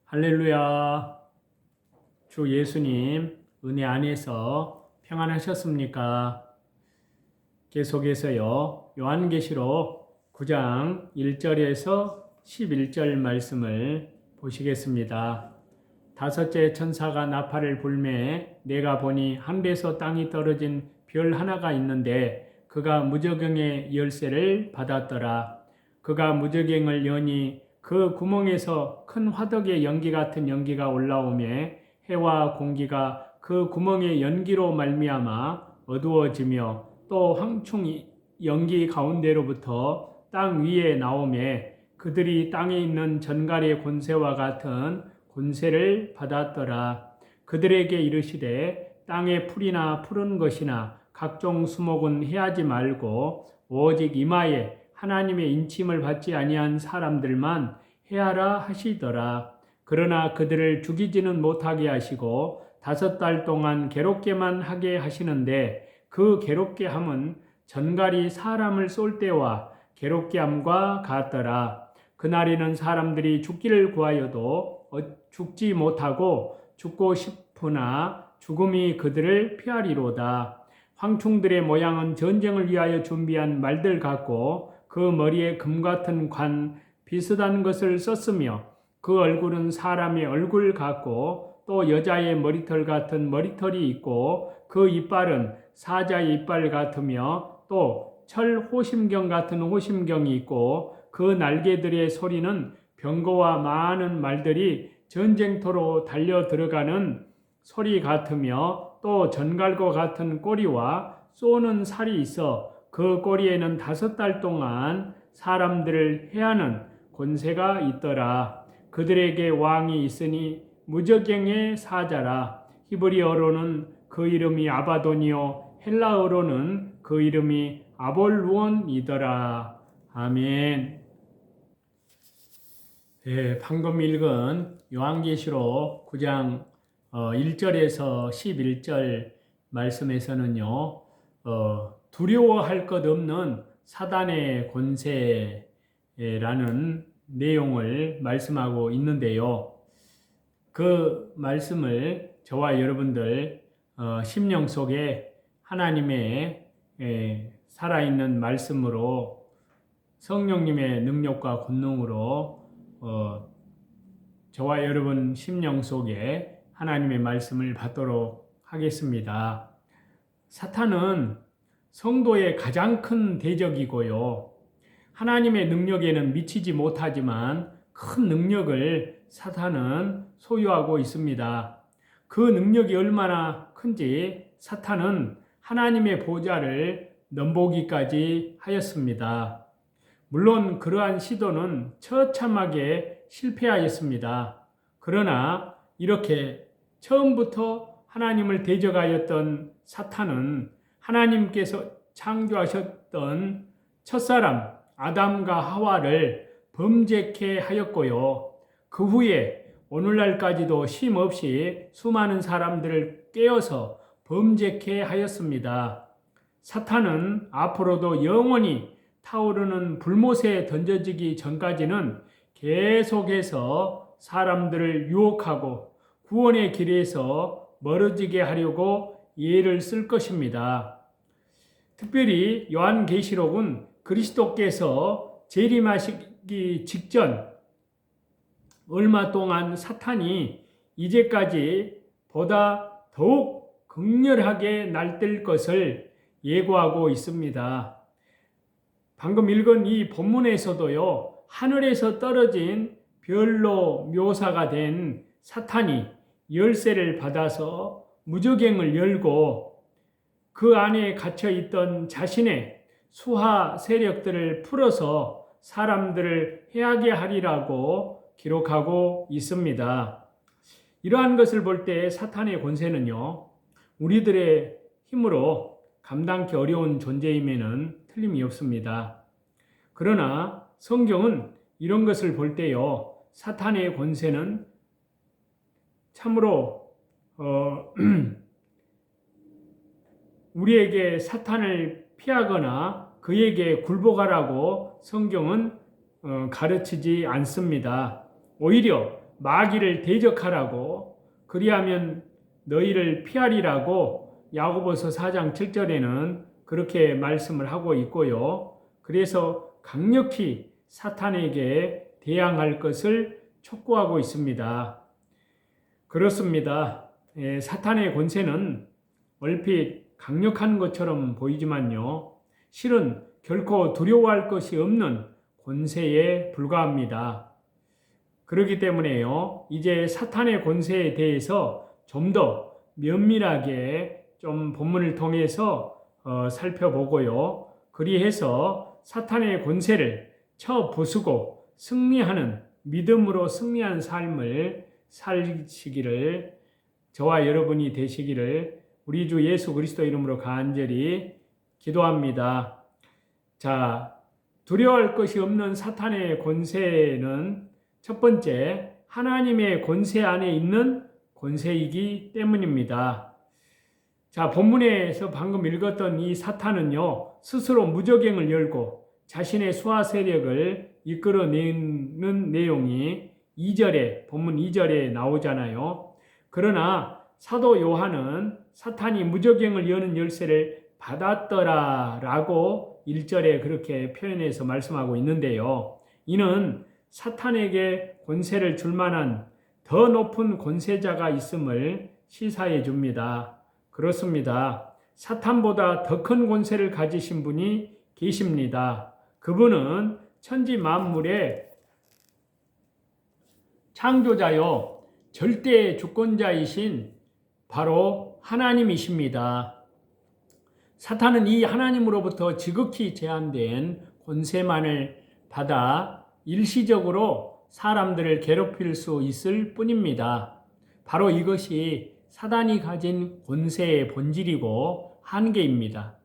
할렐루야. 주 예수님 은혜 안에서 평안하셨습니까? 계속해서요. 요한계시록 9장 1절에서 11절 말씀을 보시겠습니다. 다섯째 천사가 나팔을 불매 내가 보니 하늘에서 땅이 떨어진 별 하나가 있는데 그가 무저갱의 열쇠를 받았더라. 그가 무저갱을 여니 그 구멍에서 큰 화덕의 연기 같은 연기가 올라오매 해와 공기가 그 구멍의 연기로 말미암아 어두워지며 또 황충 연기 가운데로부터 땅 위에 나오매 그들이 땅에 있는 전갈의 권세와 같은 권세를 받았더라. 그들에게 이르시되 땅의 풀이나 푸른 것이나 각종 수목은 해하지 말고 오직 이마에 하나님의 인침을 받지 아니한 사람들만 해하라 하시더라. 그러나 그들을 죽이지는 못하게 하시고 5달 동안 괴롭게만 하게 하시는데 그 괴롭게 함은 전갈이 사람을 쏠 때와 괴롭게 함과 같더라. 그날에는 사람들이 죽기를 구하여도 죽지 못하고 죽고 싶으나 죽음이 그들을 피하리로다. 황충들의 모양은 전쟁을 위하여 준비한 말들 같고 그 머리에 금 같은 관 비슷한 것을 썼으며 그 얼굴은 사람의 얼굴 같고 또 여자의 머리털 같은 머리털이 있고 그 이빨은 사자의 이빨 같으며 또 철 호심경 같은 호심경이 있고 그 날개들의 소리는 병거와 많은 말들이 전쟁터로 달려 들어가는 소리 같으며 또 전갈과 같은 꼬리와 쏘는 살이 있어 그 꼬리에는 5달 동안 사람들을 해하는 권세가 있더라. 그들에게 왕이 있으니 무저갱의 사자라. 히브리어로는 그 이름이 아바돈이요 헬라어로는 그 이름이 아볼루온이더라. 아멘. 네, 방금 읽은 요한계시록 9장 1절에서 11절 말씀에서는요. 두려워할 것 없는 사단의 권세라는 내용을 말씀하고 있는데요. 그 말씀을 저와 여러분들 심령 속에 하나님의 살아있는 말씀으로 성령님의 능력과 권능으로 저와 여러분 심령 속에 하나님의 말씀을 받도록 하겠습니다. 사탄은 성도의 가장 큰 대적이고요. 하나님의 능력에는 미치지 못하지만 큰 능력을 사탄은 소유하고 있습니다. 그 능력이 얼마나 큰지 사탄은 하나님의 보좌를 넘보기까지 하였습니다. 물론 그러한 시도는 처참하게 실패하였습니다. 그러나 이렇게 처음부터 하나님을 대적하였던 사탄은 하나님께서 창조하셨던 첫사람 아담과 하와를 범죄케 하였고요. 그 후에 오늘날까지도 쉼없이 수많은 사람들을 깨어서 범죄케 하였습니다. 사탄은 앞으로도 영원히 타오르는 불못에 던져지기 전까지는 계속해서 사람들을 유혹하고 구원의 길에서 멀어지게 하려고 예를 쓸 것입니다. 특별히 요한계시록은 그리스도께서 재림하시기 직전 얼마 동안 사탄이 이제까지 보다 더욱 극렬하게 날뛸 것을 예고하고 있습니다. 방금 읽은 이 본문에서도요, 하늘에서 떨어진 별로 묘사가 된 사탄이 열쇠를 받아서 무저갱을 열고 그 안에 갇혀 있던 자신의 수하 세력들을 풀어서 사람들을 해하게 하리라고 기록하고 있습니다. 이러한 것을 볼 때 사탄의 권세는요, 우리들의 힘으로 감당하기 어려운 존재임에는 틀림이 없습니다. 그러나 성경은 이런 것을 볼 때요, 사탄의 권세는 참으로 우리에게 사탄을 피하거나 그에게 굴복하라고 성경은 가르치지 않습니다. 오히려 마귀를 대적하라고, 그리하면 너희를 피하리라고 야고보서 4장 7절에는 그렇게 말씀을 하고 있고요. 그래서 강력히 사탄에게 대항할 것을 촉구하고 있습니다. 그렇습니다. 사탄의 권세는 얼핏 강력한 것처럼 보이지만요, 실은 결코 두려워할 것이 없는 권세에 불과합니다. 그렇기 때문에요, 이제 사탄의 권세에 대해서 좀 더 면밀하게 좀 본문을 통해서 살펴보고요, 그리해서 사탄의 권세를 쳐 부수고 승리하는, 믿음으로 승리한 삶을 살시기를, 저와 여러분이 되시기를 우리 주 예수 그리스도 이름으로 간절히 기도합니다. 자, 두려워할 것이 없는 사탄의 권세는 첫 번째, 하나님의 권세 안에 있는 권세이기 때문입니다. 자, 본문에서 방금 읽었던 이 사탄은요, 스스로 무저갱을 열고 자신의 수하 세력을 이끌어내는 내용이 본문 2절에 나오잖아요. 그러나 사도 요한은 사탄이 무저갱을 여는 열쇠를 받았더라라고 1절에 그렇게 표현해서 말씀하고 있는데요. 이는 사탄에게 권세를 줄 만한 더 높은 권세자가 있음을 시사해 줍니다. 그렇습니다. 사탄보다 더 큰 권세를 가지신 분이 계십니다. 그분은 천지 만물의 창조자요, 절대 주권자이신 바로 하나님이십니다. 사탄은 이 하나님으로부터 지극히 제한된 권세만을 받아 일시적으로 사람들을 괴롭힐 수 있을 뿐입니다. 바로 이것이 사단이 가진 권세의 본질이고 한계입니다.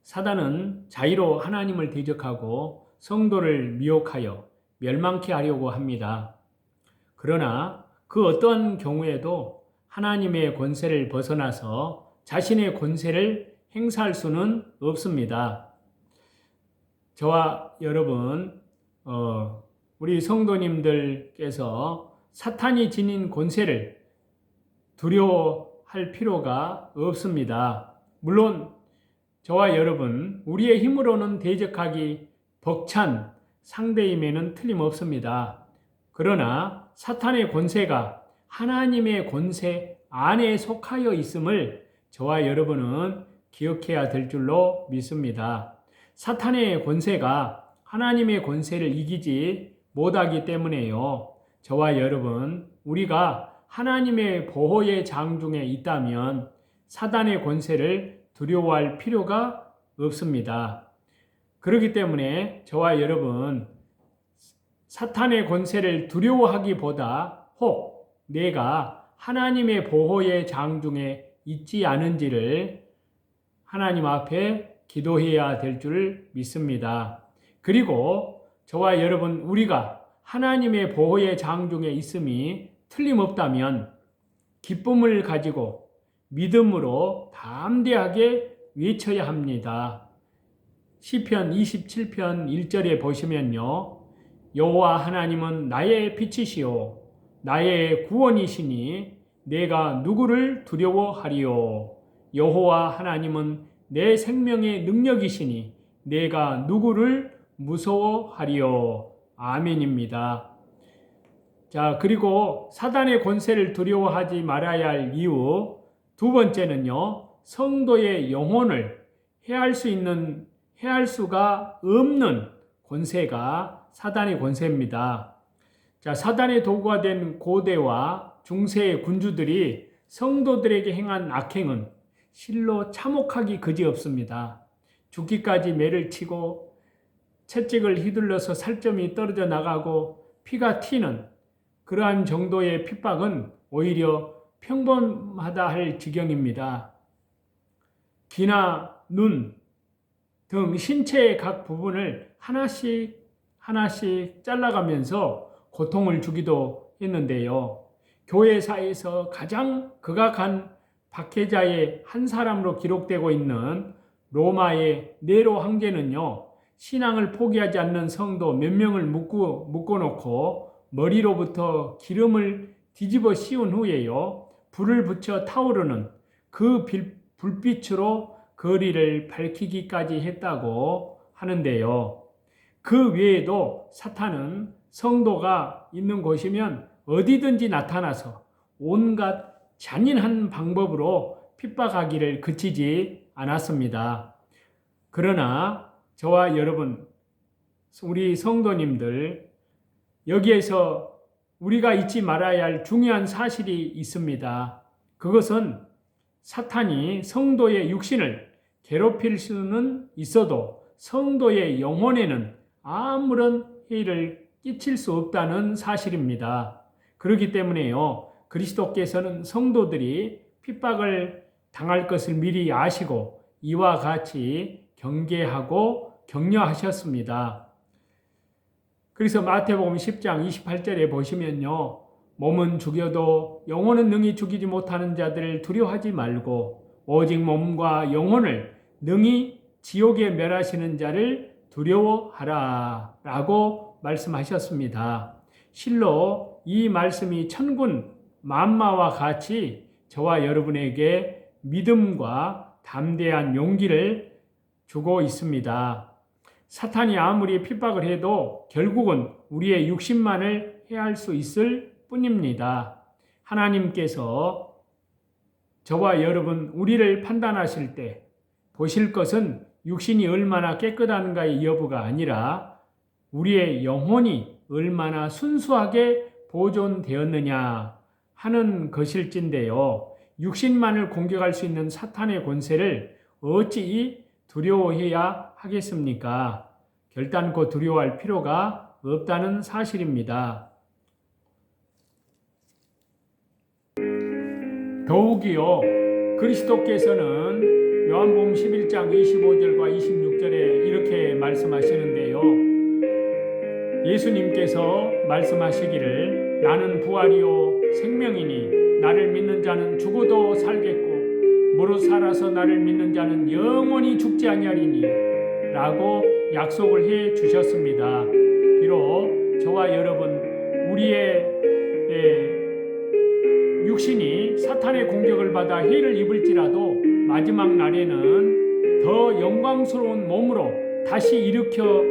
사단은 자의로 하나님을 대적하고 성도를 미혹하여 멸망케 하려고 합니다. 그러나 그 어떤 경우에도 하나님의 권세를 벗어나서 자신의 권세를 행사할 수는 없습니다. 저와 여러분, 우리 성도님들께서 사탄이 지닌 권세를 두려워할 필요가 없습니다. 물론 저와 여러분, 우리의 힘으로는 대적하기 벅찬 상대임에는 틀림없습니다. 그러나 사탄의 권세가 하나님의 권세 안에 속하여 있음을 저와 여러분은 기억해야 될 줄로 믿습니다. 사탄의 권세가 하나님의 권세를 이기지 못하기 때문에요, 저와 여러분, 우리가 하나님의 보호의 장중에 있다면 사단의 권세를 두려워할 필요가 없습니다. 그렇기 때문에 저와 여러분, 사탄의 권세를 두려워하기보다 혹 내가 하나님의 보호의 장중에 있지 않은지를 하나님 앞에 기도해야 될 줄 믿습니다. 그리고 저와 여러분, 우리가 하나님의 보호의 장중에 있음이 틀림없다면 기쁨을 가지고 믿음으로 담대하게 외쳐야 합니다. 시편 27편 1절에 보시면요, 여호와 하나님은 나의 빛이시오 나의 구원이시니 내가 누구를 두려워하리요. 여호와 하나님은 내 생명의 능력이시니 내가 누구를 무서워하리요. 아멘입니다. 자, 그리고 사단의 권세를 두려워하지 말아야 할 이유 두 번째는요, 성도의 영혼을 해할 수가 없는 권세가 사단의 권세입니다. 자, 사단의 도구가 된 고대와 중세의 군주들이 성도들에게 행한 악행은 실로 참혹하기 그지없습니다. 죽기까지 매를 치고 채찍을 휘둘러서 살점이 떨어져 나가고 피가 튀는 그러한 정도의 핍박은 오히려 평범하다 할 지경입니다. 귀나 눈 등 신체의 각 부분을 하나씩 잘라가면서 고통을 주기도 했는데요. 교회사에서 가장 극악한 박해자의 한 사람으로 기록되고 있는 로마의 네로 황제는요, 신앙을 포기하지 않는 성도 몇 명을 묶어놓고 머리로부터 기름을 뒤집어 씌운 후에요, 불을 붙여 타오르는 그 불빛으로 거리를 밝히기까지 했다고 하는데요. 그 외에도 사탄은 성도가 있는 곳이면 어디든지 나타나서 온갖 잔인한 방법으로 핍박하기를 그치지 않았습니다. 그러나 저와 여러분, 우리 성도님들, 여기에서 우리가 잊지 말아야 할 중요한 사실이 있습니다. 그것은 사탄이 성도의 육신을 괴롭힐 수는 있어도 성도의 영혼에는 아무런 해를 끼칠 수 없다는 사실입니다. 그렇기 때문에요, 그리스도께서는 성도들이 핍박을 당할 것을 미리 아시고 이와 같이 경계하고 격려하셨습니다. 그래서 마태복음 10장 28절에 보시면요, 몸은 죽여도 영혼은 능히 죽이지 못하는 자들을 두려워하지 말고 오직 몸과 영혼을 능히 지옥에 멸하시는 자를 두려워하라 라고 말씀하셨습니다. 실로 이 말씀이 천군 만마와 같이 저와 여러분에게 믿음과 담대한 용기를 주고 있습니다. 사탄이 아무리 핍박을 해도 결국은 우리의 육신만을 해할 수 있을 뿐입니다. 하나님께서 저와 여러분, 우리를 판단하실 때 보실 것은 육신이 얼마나 깨끗한가의 여부가 아니라 우리의 영혼이 얼마나 순수하게 보존되었느냐 하는 것일진데요, 육신만을 공격할 수 있는 사탄의 권세를 어찌 두려워해야 하겠습니까? 결단코 두려워할 필요가 없다는 사실입니다. 더욱이요, 그리스도께서는 요한복음 11장 25절과 26절에 이렇게 말씀하시는데요, 예수님께서 말씀하시기를 나는 부활이요 생명이니 나를 믿는 자는 죽어도 살겠고 무릇 살아서 나를 믿는 자는 영원히 죽지 아니하리니 라고 약속을 해 주셨습니다. 비록 저와 여러분, 우리의 육신이 사탄의 공격을 받아 해를 입을지라도 마지막 날에는 더 영광스러운 몸으로 다시 일으켜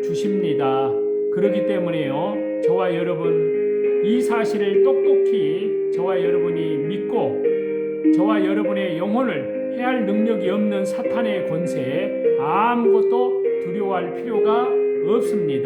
주십니다. 그렇기 때문에요, 저와 여러분, 이 사실을 똑똑히 저와 여러분이 믿고 저와 여러분의 영혼을 해할 능력이 없는 사탄의 권세에 아무것도 두려워할 필요가 없습니다.